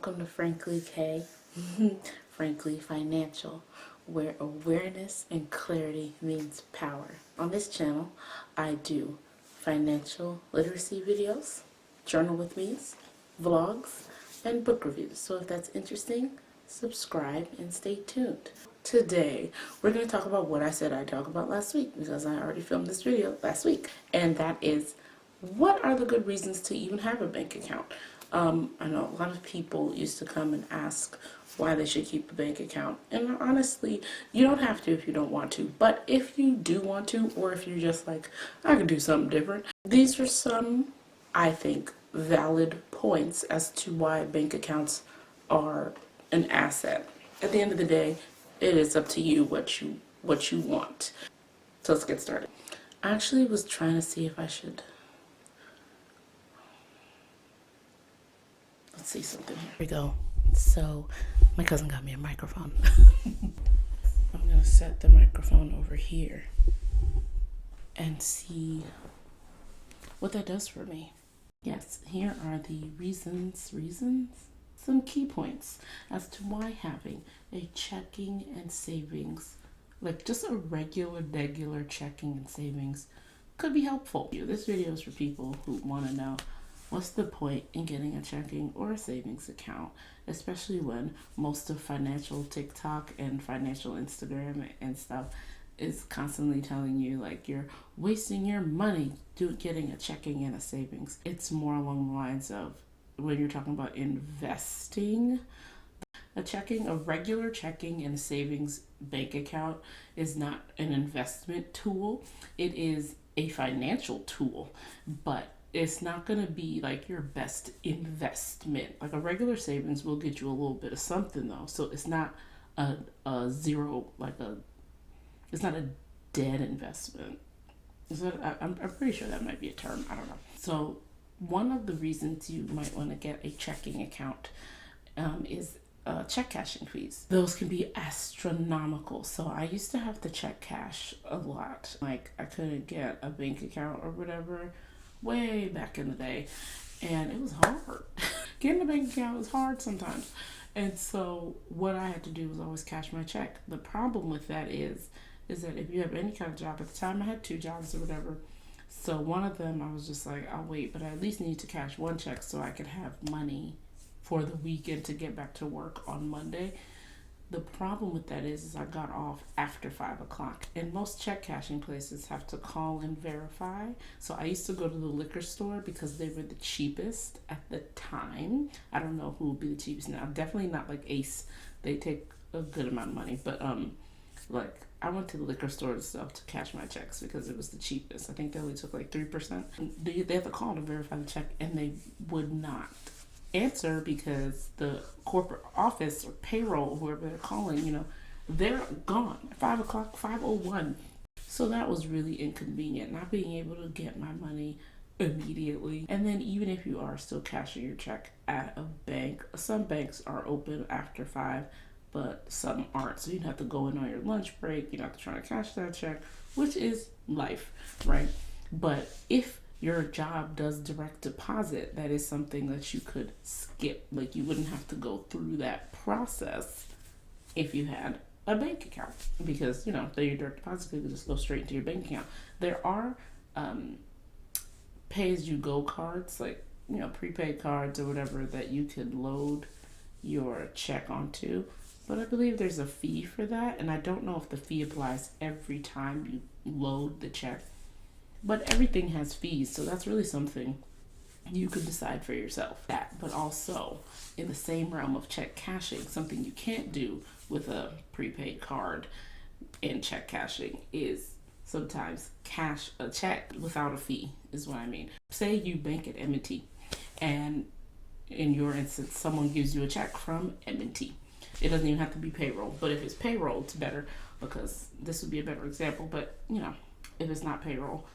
Welcome to Frankly K, Frankly Financial, where awareness and clarity means power. On this channel, I do financial literacy videos, journal with me's, vlogs, and book reviews. So if that's interesting, subscribe and stay tuned. Today, we're going to talk about what I said I'd talk about last week, because I already filmed this video last week, and that is, what are the good reasons to even have a bank account? I know a lot of people used to come and ask why they should keep a bank account, and honestly, you don't have to if you don't want to, but if you do want to, or if you're just like, I could do something different, these are some, I think, valid points as to why bank accounts are an asset. At the end of the day, it is up to you what you want. So let's get started. I actually was trying to see if I should, let's see something. Here we go. So my cousin got me a microphone. I'm gonna set the microphone over here and see what that does for me. Yes, here are the reasons, some key points as to why having a checking and savings, like just a regular checking and savings, could be helpful. This video is for people who want to know what's the point in getting a checking or a savings account, especially when most of financial TikTok and financial Instagram and stuff is constantly telling you like you're wasting your money getting a checking and a savings. It's more along the lines of, when you're talking about investing, a regular checking and savings bank account is not an investment tool. It is a financial tool, but it's not going to be like your best investment. Like a regular savings will get you a little bit of something though. So it's not a zero, it's not a dead investment. I'm pretty sure that might be a term. I don't know. So one of the reasons you might want to get a checking account is check cashing fees. Those can be astronomical. So I used to have to check cash a lot. Like I couldn't get a bank account or whatever way back in the day, and it was hard. Getting a bank account was hard sometimes. And so what I had to do was always cash my check. The problem with that is that if you have any kind of job, at the time I had 2 jobs or whatever, so one of them I was just like, I'll wait, but I at least need to cash one check so I could have money for the weekend to get back to work on Monday. The problem with that is I got off after 5 o'clock, and most check cashing places have to call and verify. So I used to go to the liquor store because they were the cheapest at the time. I don't know who would be the cheapest now. Definitely not like Ace. They take a good amount of money, but like I went to the liquor store and stuff to cash my checks because it was the cheapest. I think they only took like 3%. They have to call to verify the check, and they would not answer because the corporate office or payroll, whoever they're calling, they're gone at 5 o'clock, 5:01. So that was really inconvenient, not being able to get my money immediately. And then even if you are still cashing your check at a bank, some banks are open after 5, but some aren't. So you'd have to go in on your lunch break, you'd have to try to cash that check, which is life, right? But if your job does direct deposit, that is something that you could skip. Like you wouldn't have to go through that process if you had a bank account, because your direct deposit could just go straight into your bank account. There are pay-as-you-go cards, like prepaid cards or whatever, that you could load your check onto, but I believe there's a fee for that, and I don't know if the fee applies every time you load the check. But everything has fees, so that's really something you could decide for yourself. But also, in the same realm of check cashing, something you can't do with a prepaid card and check cashing is sometimes cash a check without a fee, is what I mean. Say you bank at M&T, and in your instance, someone gives you a check from M&T. It doesn't even have to be payroll, but if it's payroll, it's better, because this would be a better example. But, if it's not payroll,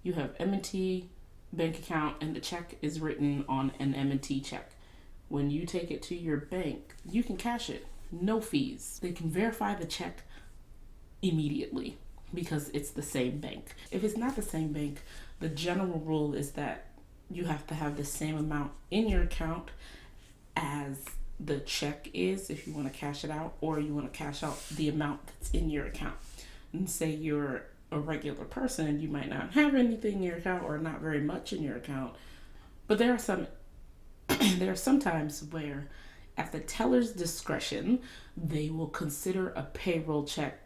you have M&T bank account, and the check is written on an M&T check. When you take it to your bank, you can cash it, no fees. They can verify the check immediately because it's the same bank. If it's not the same bank, the general rule is that you have to have the same amount in your account as the check is if you want to cash it out, or you want to cash out the amount that's in your account. And say you're a regular person, you might not have anything in your account or not very much in your account. But there are some times where at the teller's discretion, they will consider a payroll check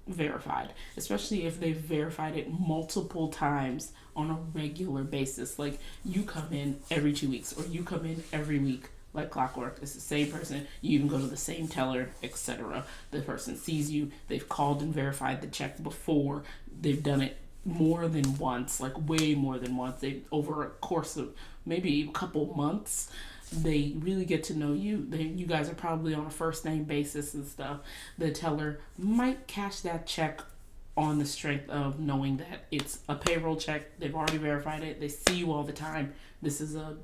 verified, especially if they've verified it multiple times on a regular basis. Like you come in every 2 weeks or you come in every week like clockwork. It's the same person. You even go to the same teller, etc. The person sees you. They've called and verified the check before. They've done it more than once, like way more than once. They over a course of maybe a couple months, they really get to know you. You guys are probably on a first name basis and stuff. The teller might cash that check on the strength of knowing that it's a payroll check. They've already verified it. They see you all the time. This is a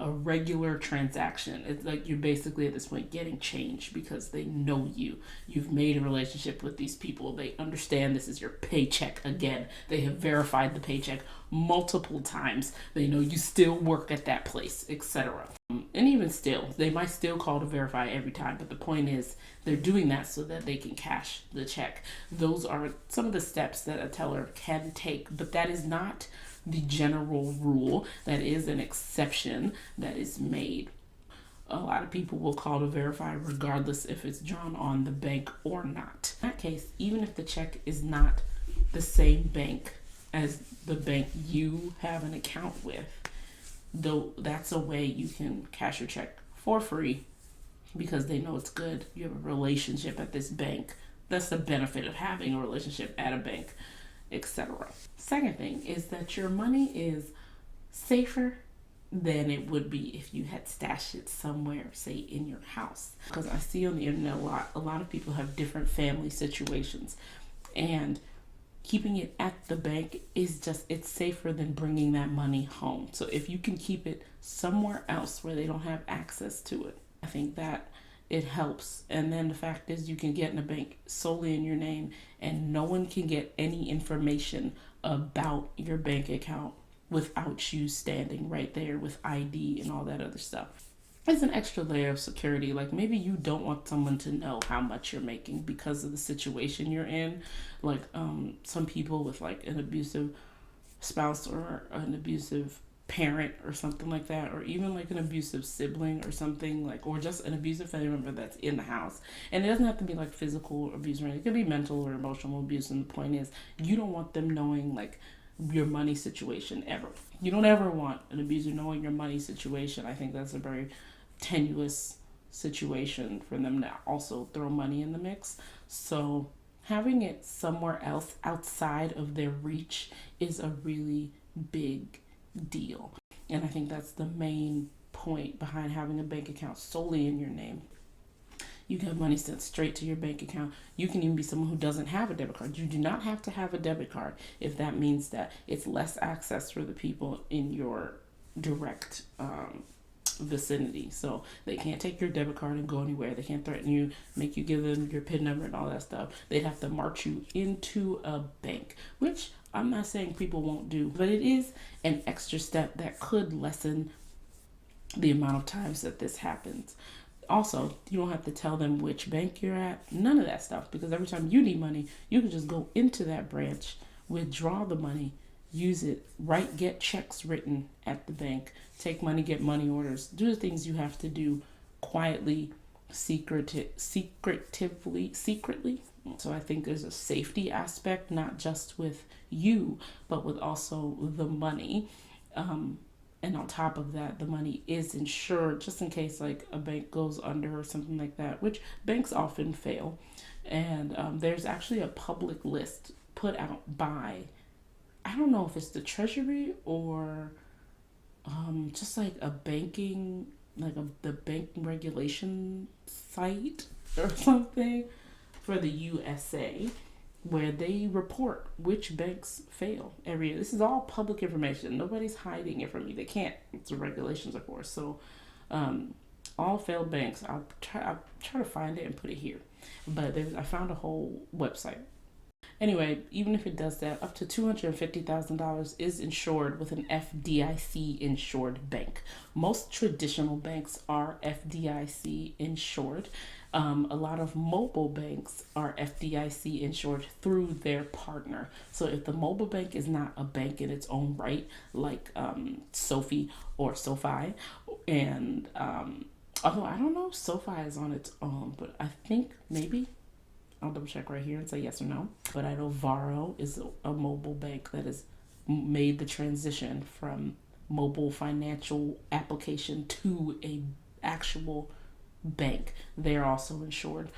regular transaction. It's like you're basically at this point getting change because they know you. You've made a relationship with these people. They understand this is your paycheck again. They have verified the paycheck multiple times. They know you still work at that place, etc. And even still, they might still call to verify every time, but the point is they're doing that so that they can cash the check. Those are some of the steps that a teller can take, but that is not the general rule. That is an exception that is made. A lot of people will call to verify regardless if it's drawn on the bank or not. In that case, even if the check is not the same bank as the bank you have an account with, though, that's a way you can cash your check for free because they know it's good. You have a relationship at this bank. That's the benefit of having a relationship at a bank, etc. Second thing is that your money is safer than it would be if you had stashed it somewhere, say in your house. Because I see on the internet a lot of people have different family situations, and keeping it at the bank is it's safer than bringing that money home. So if you can keep it somewhere else where they don't have access to it, I think that it helps. And then the fact is you can get in a bank solely in your name and no one can get any information about your bank account without you standing right there with ID and all that other stuff. It's an extra layer of security. Like maybe you don't want someone to know how much you're making because of the situation you're in. Like some people with like an abusive spouse or an abusive parent or something like that, or even like an abusive sibling or something, like, or just an abusive family member that's in the house. And it doesn't have to be like physical abuse or anything. It could be mental or emotional abuse. And the point is you don't want them knowing like your money situation ever. You don't ever want an abuser knowing your money situation. I think that's a very tenuous situation for them to also throw money in the mix. So having it somewhere else outside of their reach is a really big deal. And I think that's the main point behind having a bank account solely in your name. You can have money sent straight to your bank account. You can even be someone who doesn't have a debit card. You do not have to have a debit card if that means that it's less access for the people in your direct vicinity. So they can't take your debit card and go anywhere. They can't threaten you, make you give them your PIN number and all that stuff. They'd have to march you into a bank, which I'm not saying people won't do, but it is an extra step that could lessen the amount of times that this happens. Also, you don't have to tell them which bank you're at, none of that stuff, because every time you need money, you can just go into that branch, withdraw the money, use it, get checks written at the bank, take money, get money orders, do the things you have to do quietly, secretly. So I think there's a safety aspect, not just with you, but with also the money. And on top of that, the money is insured just in case like a bank goes under or something like that, which banks often fail. And there's actually a public list put out by, I don't know if it's the Treasury or just like a banking, like the banking regulation site or something for the USA, where they report which banks fail every year. This is all public information. Nobody's hiding it from you. They can't. It's the regulations, of course. So all failed banks, I'll try to find it and put it here. But I found a whole website. Anyway, even if it does that, up to $250,000 is insured with an FDIC insured bank. Most traditional banks are FDIC insured. A lot of mobile banks are FDIC insured through their partner. So if the mobile bank is not a bank in its own right, like SoFi or SoFi, and although I don't know if SoFi is on its own, but I think maybe I'll double check right here and say yes or no. But I know Varo is a mobile bank that has made the transition from mobile financial application to a actual bank. They're also insured.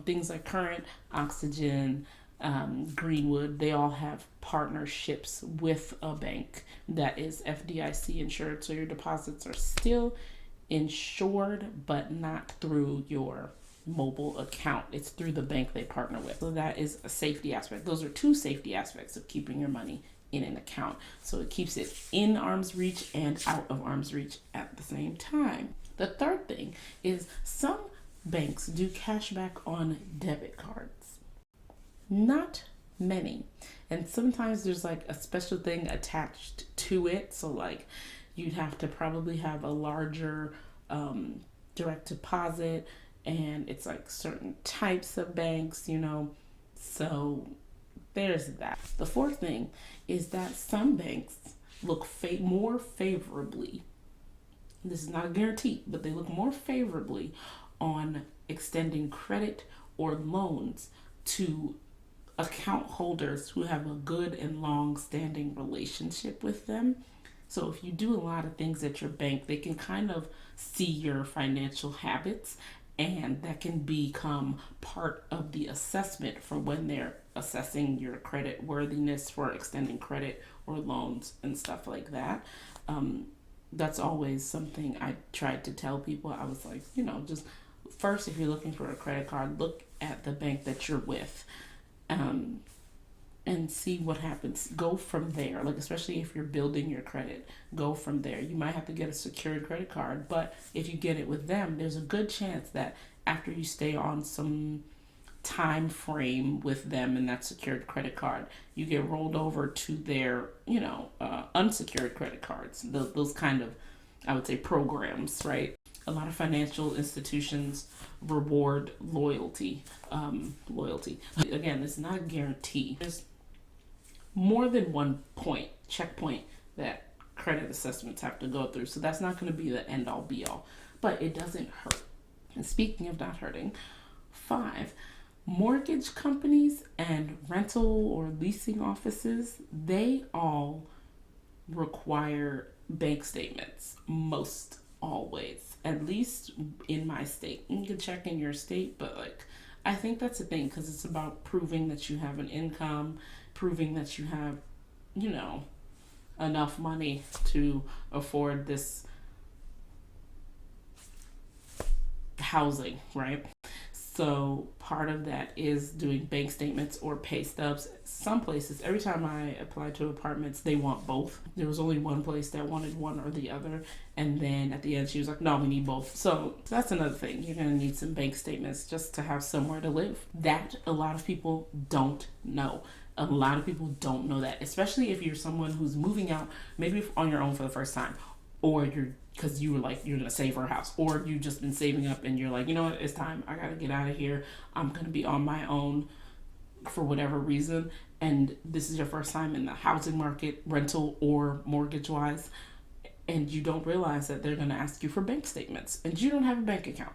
Things like Current, Oxygen, Greenwood, they all have partnerships with a bank that is FDIC insured. So your deposits are still insured, but not through your mobile account. It's through the bank they partner with. So that is a safety aspect. Those are two safety aspects of keeping your money in an account. So it keeps it in arm's reach and out of arm's reach at the same time. The third thing is some banks do cashback on debit cards. Not many. And sometimes there's like a special thing attached to it. So like you'd have to probably have a larger direct deposit, and it's like certain types of banks, so there's that. The fourth thing is that some banks look more favorably, this is not a guarantee, but they look more favorably on extending credit or loans to account holders who have a good and long-standing relationship with them. So if you do a lot of things at your bank, they can kind of see your financial habits, and that can become part of the assessment for when they're assessing your credit worthiness for extending credit or loans and stuff like that. That's always something I tried to tell people. I was like, just first, if you're looking for a credit card, look at the bank that you're with. And see what happens. Go from there. Like, especially if you're building your credit, go from there. You might have to get a secured credit card, but if you get it with them, there's a good chance that after you stay on some time frame with them and that secured credit card, you get rolled over to their, unsecured credit cards. Those kind of, I would say, programs, right? A lot of financial institutions reward loyalty. Again, it's not a guarantee. There's more than one checkpoint that credit assessments have to go through. So that's not going to be the end all be all, but it doesn't hurt. And speaking of not hurting, 5, mortgage companies and rental or leasing offices, they all require bank statements most always, at least in my state. You can check in your state, but I think that's a thing because it's about proving that you have an income, proving that you have, enough money to afford this housing, right? So part of that is doing bank statements or pay stubs. Some places, every time I applied to apartments, they want both. There was only one place that wanted one or the other. And then at the end, she was like, no, we need both. So that's another thing. You're going to need some bank statements just to have somewhere to live. That a lot of people don't know. A lot of people don't know that, especially if you're someone who's moving out, maybe on your own for the first time, or because you were like, you're going to save for a house, or you've just been saving up and you're like, you know what, it's time. I got to get out of here. I'm going to be on my own for whatever reason. And this is your first time in the housing market, rental or mortgage wise. And you don't realize that they're going to ask you for bank statements and you don't have a bank account.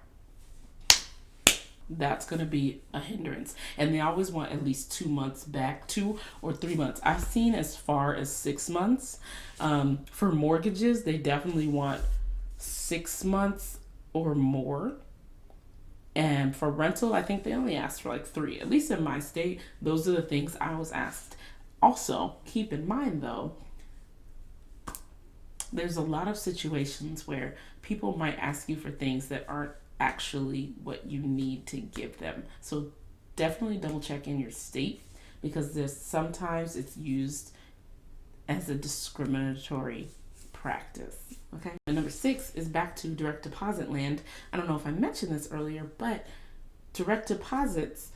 That's going to be a hindrance. And they always want at least 2 months back, 2 or 3 months. I've seen as far as 6 months. For mortgages, they definitely want 6 months or more. And for rental, I think they only asked for 3. At least in my state, those are the things I was asked. Also, keep in mind though, there's a lot of situations where people might ask you for things that aren't actually what you need to give them. So definitely double check in your state, because sometimes it's used as a discriminatory practice. Okay. And number 6 is back to direct deposit land. I don't know if I mentioned this earlier, but direct deposits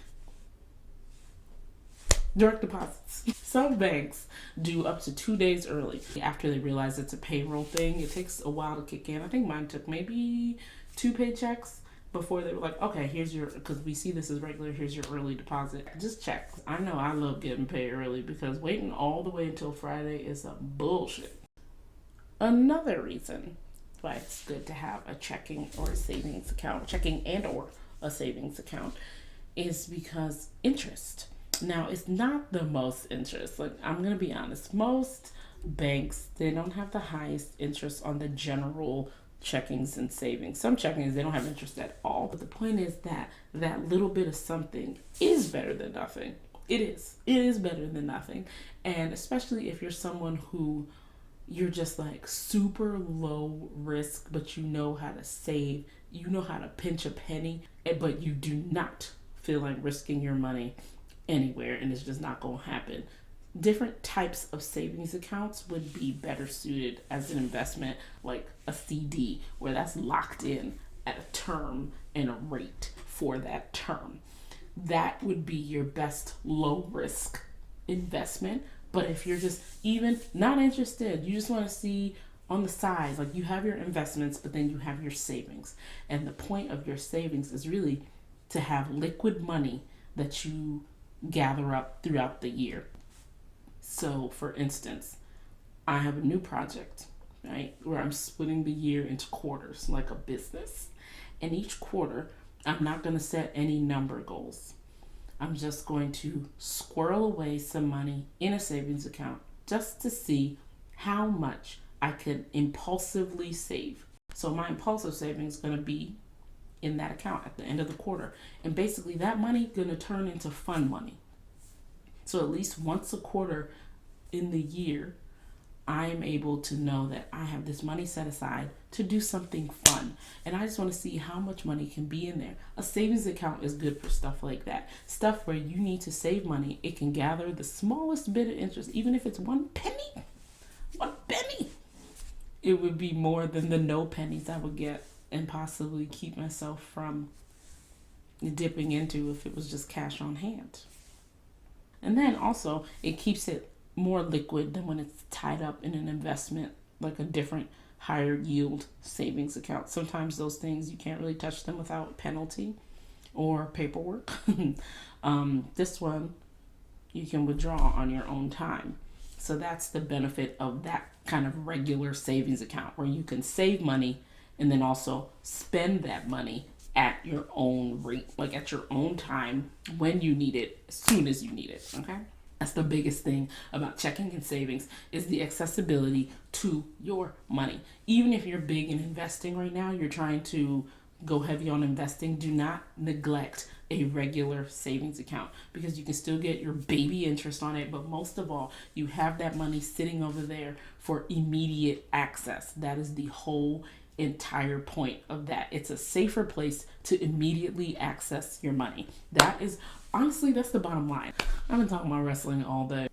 Direct deposits. Some banks do up to 2 days early after they realize it's a payroll thing. It takes a while to kick in. I think mine took maybe 2 paychecks before they were like, okay, here's your, because we see this as regular, here's your early deposit. Just check. I know I love getting paid early because waiting all the way until Friday is some bullshit. Another reason why it's good to have a checking or a savings account, checking and or a savings account, is because interest. Now, it's not the most interest. Like, I'm going to be honest. Most banks, they don't have the highest interest on the general checkings and savings. Some checkings, they don't have interest at all. But the point is that that little bit of something is better than nothing. It is. It is better than nothing. And especially if you're someone who you're just like super low risk, but you know how to save, you know how to pinch a penny, but you do not feel like risking your money anywhere, and it's just not going to happen. Different types of savings accounts would be better suited as an investment, like a CD, where that's locked in at a term and a rate for that term. That would be your best low risk investment. But if you're just even not interested, you just want to see on the side, like you have your investments, but then you have your savings. And the point of your savings is really to have liquid money that you gather up throughout the year. So for instance, I have a new project, right, where I'm splitting the year into quarters like a business. And each quarter, I'm not going to set any number goals. I'm just going to squirrel away some money in a savings account just to see how much I could impulsively save. So my impulsive savings is going to be in that account at the end of the quarter. And basically that money going to turn into fun money. So at least once a quarter in the year, I am able to know that I have this money set aside to do something fun. And I just want to see how much money can be in there. A savings account is good for stuff like that. Stuff where you need to save money. It can gather the smallest bit of interest, even if it's 1 penny. 1 penny. It would be more than the no pennies I would get and possibly keep myself from dipping into if it was just cash on hand. And then also it keeps it more liquid than when it's tied up in an investment, like a different higher yield savings account. Sometimes those things you can't really touch them without penalty or paperwork. This one you can withdraw on your own time. So that's the benefit of that kind of regular savings account where you can save money and then also spend that money at your own rate, like at your own time, when you need it, as soon as you need it, okay? That's the biggest thing about checking and savings is the accessibility to your money. Even if you're big in investing right now, you're trying to go heavy on investing, do not neglect a regular savings account because you can still get your baby interest on it. But most of all, you have that money sitting over there for immediate access. That is the whole entire point of that. It's a safer place to immediately access your money. That is, honestly, that's the bottom line. I've been talking about wrestling all day.